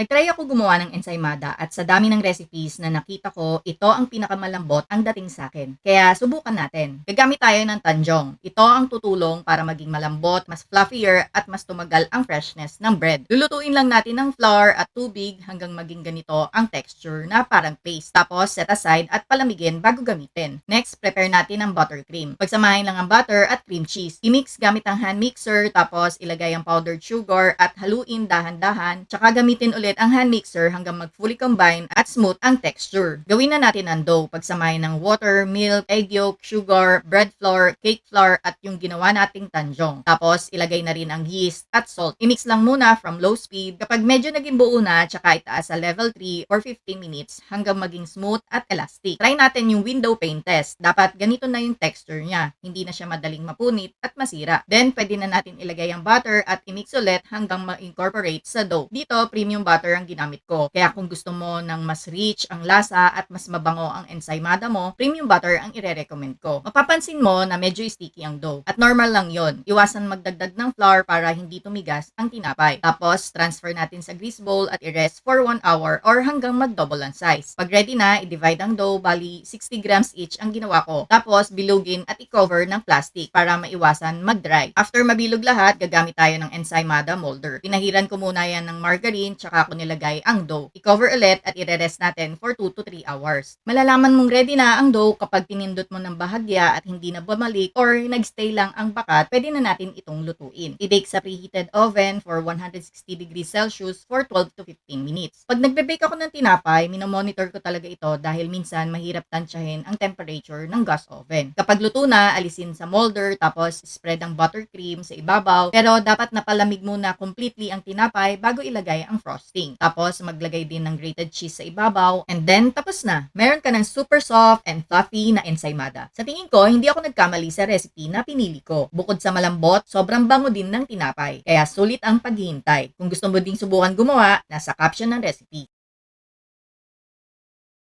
Nagtry ako gumawa ng ensaymada at sa dami ng recipes na nakita ko, ito ang pinakamalambot ang dating sa akin. Kaya subukan natin. Gagamit tayo ng tanjong. Ito ang tutulong para maging malambot, mas fluffier at mas tumagal ang freshness ng bread. Lulutuin lang natin ng flour at tubig hanggang maging ganito ang texture na parang paste. Tapos set aside at palamigin bago gamitin. Next, prepare natin ang buttercream. Pagsamahin lang ang butter at cream cheese. I-mix gamit ang hand mixer tapos ilagay ang powdered sugar at haluin dahan-dahan. Tsaka gamitin ulit ang hand mixer hanggang mag-fully combine at smooth ang texture. Gawin na natin ang dough. Pagsamahin ng water, milk, egg yolk, sugar, bread flour, cake flour at yung ginawa nating tanjong. Tapos ilagay na rin ang yeast at salt. I-mix lang muna from low speed. Kapag medyo naging buo na, tsaka itaas sa level 3 or 15 minutes hanggang maging smooth at elastic. Try natin yung window pane test. Dapat ganito na yung texture niya. Hindi na siya madaling mapunit at masira. Then pwede na natin ilagay ang butter at i-mix ulit hanggang ma-incorporate sa dough. Dito, premium butter ang ginamit ko. Kaya kung gusto mo ng mas rich ang lasa at mas mabango ang ensaymada mo, premium butter ang ire-recommend ko. Mapapansin mo na medyo sticky ang dough. At normal lang yon. Iwasan magdagdag ng flour para hindi tumigas ang tinapay. Tapos, transfer natin sa grease bowl at i-rest for 1 hour or hanggang mag-double ang size. Pag ready na, i-divide ang dough, bali 60 grams each ang ginawa ko. Tapos, bilugin at i-cover ng plastic para maiwasan mag-dry. After mabilog lahat, gagamit tayo ng ensaymada molder. Pinahiran ko muna yan ng margarine tsaka ko nilagay ang dough. I-cover ulit at i-rest natin for 2 to 3 hours. Malalaman mong ready na ang dough kapag pinindot mo ng bahagya at hindi na bumalik or nagstay lang ang bakat, pwede na natin itong lutuin. I-bake sa preheated oven for 160 degrees Celsius for 12 to 15 minutes. Pag nagbe-bake ako ng tinapay, minomonitor ko talaga ito dahil minsan mahirap tansyahin ang temperature ng gas oven. Kapag luto na, alisin sa molder tapos spread ang buttercream sa ibabaw pero dapat napalamig muna completely ang tinapay bago ilagay ang frosting. Tapos maglagay din ng grated cheese sa ibabaw and then tapos na. Meron ka ng super soft and fluffy na ensaymada. Sa tingin ko, hindi ako nagkamali sa recipe na pinili ko. Bukod sa malambot, sobrang bango din ng tinapay. Kaya sulit ang paghihintay. Kung gusto mo ding subukan gumawa, nasa caption ng recipe.